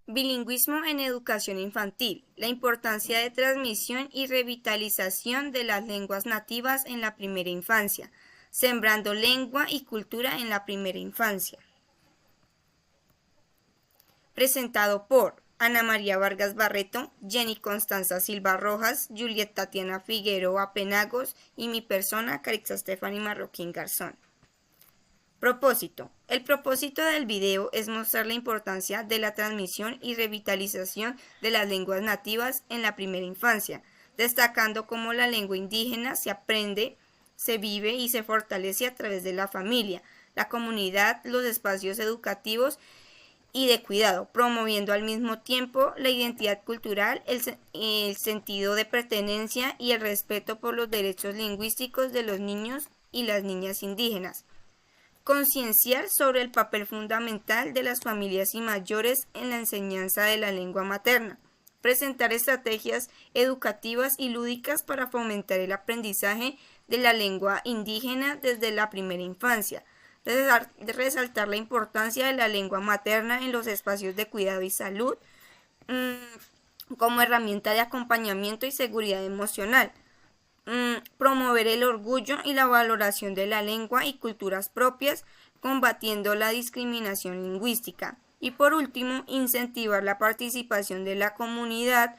Bilingüismo en educación infantil. La importancia de transmisión y revitalización de las lenguas nativas en la primera infancia. Sembrando lengua y cultura en la primera infancia. Presentado por Ana María Vargas Barreto, Jenny Constanza Silva Rojas, Juliet Tatiana Figueroa Penagos y mi persona, Carixa Stephanie Marroquín Garzón. Propósito. El propósito del video es mostrar la importancia de la transmisión y revitalización de las lenguas nativas en la primera infancia, destacando cómo la lengua indígena se aprende, se vive y se fortalece a través de la familia, la comunidad, los espacios educativos y de cuidado, promoviendo al mismo tiempo la identidad cultural, el sentido de pertenencia y el respeto por los derechos lingüísticos de los niños y las niñas indígenas. Concienciar sobre el papel fundamental de las familias y mayores en la enseñanza de la lengua materna. Presentar estrategias educativas y lúdicas para fomentar el aprendizaje de la lengua indígena desde la primera infancia. Resaltar la importancia de la lengua materna en los espacios de cuidado y salud como herramienta de acompañamiento y seguridad emocional. Promover el orgullo y la valoración de la lengua y culturas propias, combatiendo la discriminación lingüística. Y por último, incentivar la participación de la comunidad,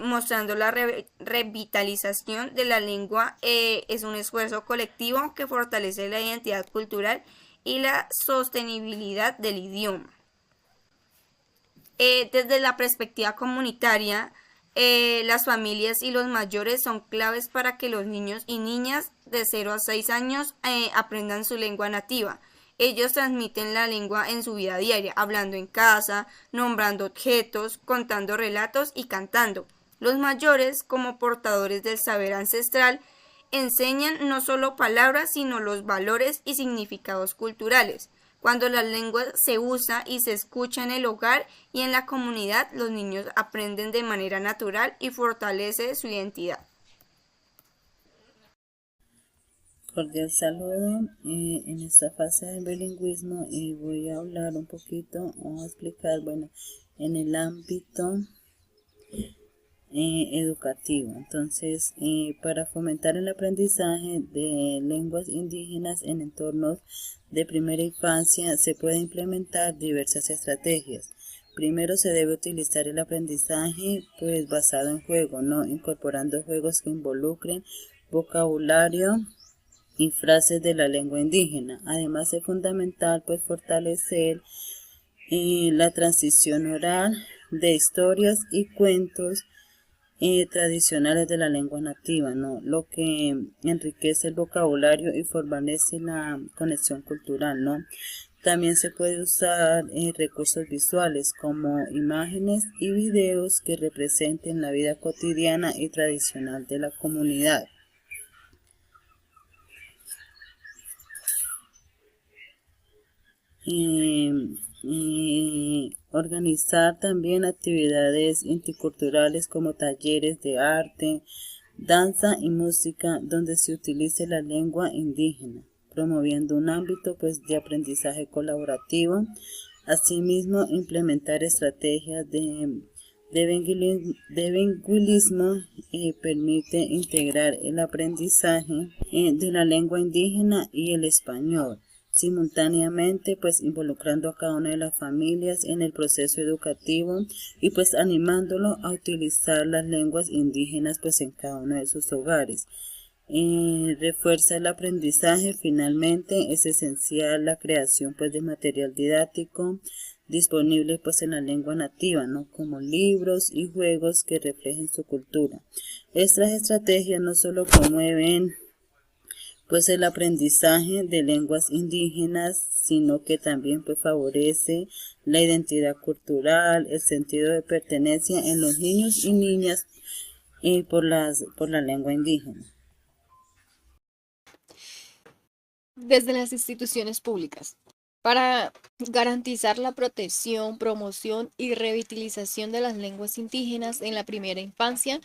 mostrando la revitalización de la lengua. Es un esfuerzo colectivo que fortalece la identidad cultural y la sostenibilidad del idioma. Desde la perspectiva comunitaria, las familias y los mayores son claves para que los niños y niñas de 0 a 6 años aprendan su lengua nativa. Ellos transmiten la lengua en su vida diaria, hablando en casa, nombrando objetos, contando relatos y cantando. Los mayores, como portadores del saber ancestral, enseñan no solo palabras, sino los valores y significados culturales. Cuando la lengua se usa y se escucha en el hogar y en la comunidad, los niños aprenden de manera natural y fortalece su identidad. Cordial saludo. En esta fase del bilingüismo voy a hablar un poquito o a explicar, bueno, en el ámbito educativo. Entonces, para fomentar el aprendizaje de lenguas indígenas en entornos de primera infancia se puede implementar diversas estrategias. Primero se debe utilizar el aprendizaje pues basado en juego, ¿no? Incorporando juegos que involucren vocabulario y frases de la lengua indígena. Además es fundamental pues fortalecer la transición oral de historias y cuentos tradicionales de la lengua nativa, ¿no? Lo que enriquece el vocabulario y fortalece la conexión cultural, ¿no? También se puede usar recursos visuales como imágenes y videos que representen la vida cotidiana y tradicional de la comunidad. Organizar también actividades interculturales como talleres de arte, danza y música donde se utilice la lengua indígena, promoviendo un ámbito pues de aprendizaje colaborativo. Asimismo, implementar estrategias de bilingüismo permite integrar el aprendizaje de la lengua indígena y el español, simultáneamente pues involucrando a cada una de las familias en el proceso educativo y pues animándolo a utilizar las lenguas indígenas pues en cada uno de sus hogares. Refuerza el aprendizaje. Finalmente es esencial la creación pues de material didáctico disponible pues en la lengua nativa, ¿no? Como libros y juegos que reflejen su cultura. Estas estrategias no solo promueven pues el aprendizaje de lenguas indígenas, sino que también pues favorece la identidad cultural, el sentido de pertenencia en los niños y niñas por la lengua indígena. Desde las instituciones públicas. Para garantizar la protección, promoción y revitalización de las lenguas indígenas en la primera infancia,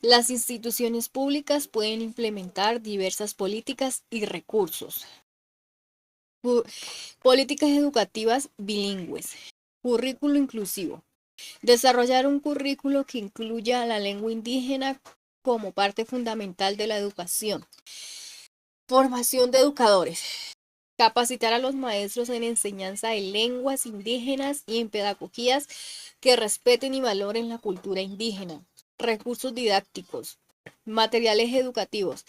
las instituciones públicas pueden implementar diversas políticas y recursos. Políticas educativas bilingües, currículo inclusivo, Desarrollar un currículo que incluya la lengua indígena como parte fundamental de la educación. Formación de educadores. Capacitar a los maestros en enseñanza de lenguas indígenas y en pedagogías que respeten y valoren la cultura indígena. Recursos didácticos. Materiales educativos.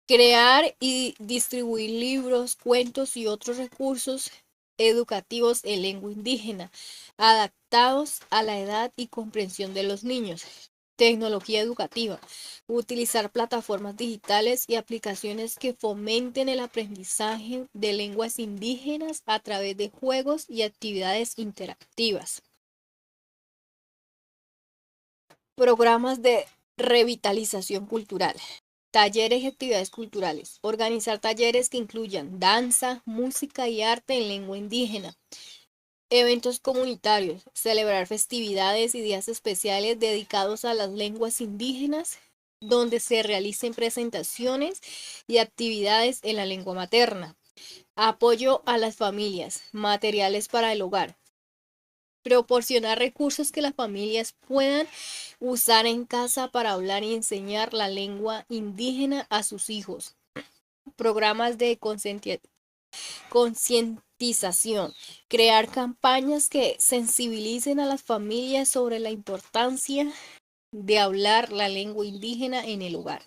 Crear y distribuir libros, cuentos y otros recursos educativos en lengua indígena, adaptados a la edad y comprensión de los niños. Tecnología educativa. Utilizar plataformas digitales y aplicaciones que fomenten el aprendizaje de lenguas indígenas a través de juegos y actividades interactivas. Programas de revitalización cultural. Talleres y actividades culturales. Organizar talleres que incluyan danza, música y arte en lengua indígena. Eventos comunitarios. Celebrar festividades y días especiales dedicados a las lenguas indígenas, donde se realicen presentaciones y actividades en la lengua materna. Apoyo a las familias. Materiales para el hogar. Proporcionar recursos que las familias puedan usar en casa para hablar y enseñar la lengua indígena a sus hijos. Programas de concientización. Crear campañas que sensibilicen a las familias sobre la importancia de hablar la lengua indígena en el hogar.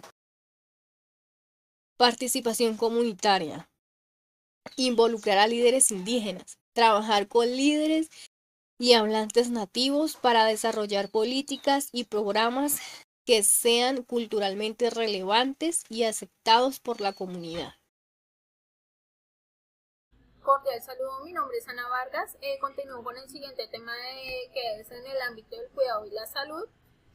Participación comunitaria. Involucrar a líderes indígenas. Trabajar con líderes y hablantes nativos para desarrollar políticas y programas que sean culturalmente relevantes y aceptados por la comunidad. Cordial saludo, mi nombre es Ana Vargas. Continúo con el siguiente tema que es en el ámbito del cuidado y la salud.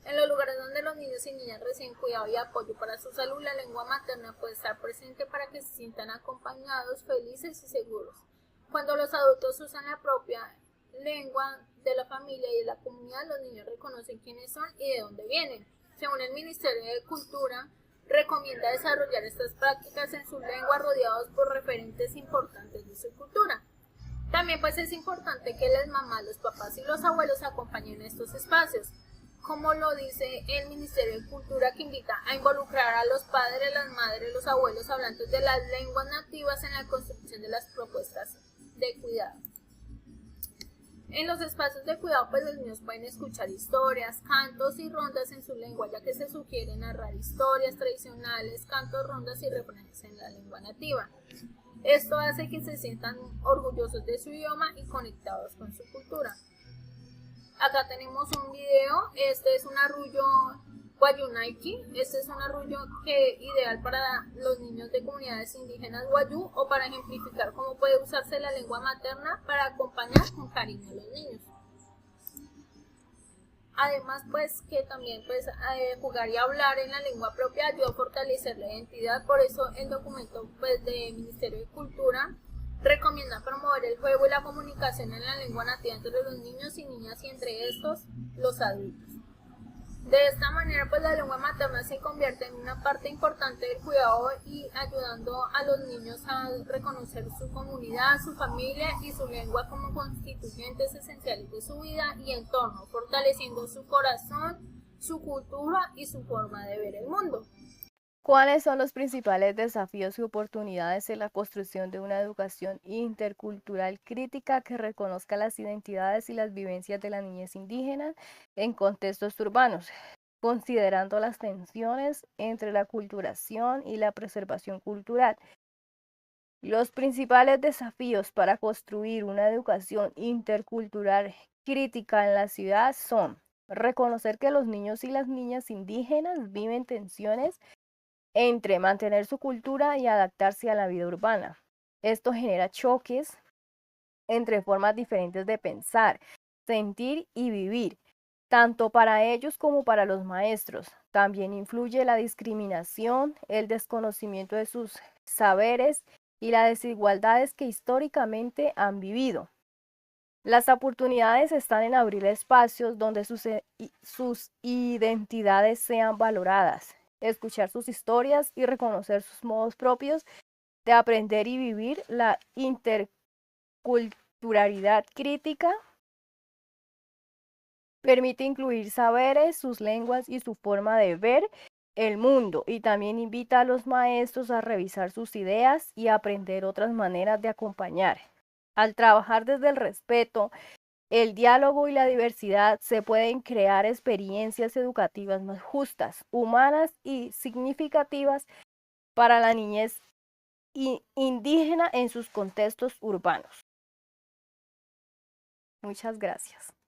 En los lugares donde los niños y niñas reciben cuidado y apoyo para su salud, la lengua materna puede estar presente para que se sientan acompañados, felices y seguros. Cuando los adultos usan la propia lengua de la familia y de la comunidad, los niños reconocen quiénes son y de dónde vienen. Según el Ministerio de Cultura, recomienda desarrollar estas prácticas en su lengua rodeados por referentes importantes de su cultura. También pues es importante que las mamás, los papás y los abuelos acompañen estos espacios, como lo dice el Ministerio de Cultura, que invita a involucrar a los padres, las madres, los abuelos hablantes de las lenguas nativas en la construcción de las propuestas de cuidado. En los espacios de cuidado, pues los niños pueden escuchar historias, cantos y rondas en su lengua, ya que se sugiere narrar historias tradicionales, cantos, rondas y refranes en la lengua nativa. Esto hace que se sientan orgullosos de su idioma y conectados con su cultura. Acá tenemos un video. Este es un arrullo Guayunaiki. Este es un arrullo ideal para los niños de comunidades indígenas guayú, o para ejemplificar cómo puede usarse la lengua materna para acompañar con cariño a los niños. Además, pues que también jugar y hablar en la lengua propia ayuda a fortalecer la identidad. Por eso el documento del Ministerio de Cultura recomienda promover el juego y la comunicación en la lengua nativa entre los niños y niñas y entre estos los adultos. De esta manera, pues la lengua materna se convierte en una parte importante del cuidado y ayudando a los niños a reconocer su comunidad, su familia y su lengua como constituyentes esenciales de su vida y entorno, fortaleciendo su corazón, su cultura y su forma de ver el mundo. ¿Cuáles son los principales desafíos y oportunidades en la construcción de una educación intercultural crítica que reconozca las identidades y las vivencias de la niñez indígena en contextos urbanos, considerando las tensiones entre la culturación y la preservación cultural? Los principales desafíos para construir una educación intercultural crítica en la ciudad son reconocer que los niños y las niñas indígenas viven tensiones entre mantener su cultura y adaptarse a la vida urbana. Esto genera choques entre formas diferentes de pensar, sentir y vivir, tanto para ellos como para los maestros. También influye la discriminación, el desconocimiento de sus saberes y las desigualdades que históricamente han vivido. Las oportunidades están en abrir espacios donde sus identidades sean valoradas, escuchar sus historias y reconocer sus modos propios de aprender y vivir la interculturalidad crítica permite incluir saberes, sus lenguas y su forma de ver el mundo, y también invita a los maestros a revisar sus ideas y aprender otras maneras de acompañar. Al trabajar desde el respeto, el diálogo y la diversidad, se pueden crear experiencias educativas más justas, humanas y significativas para la niñez indígena en sus contextos urbanos. Muchas gracias.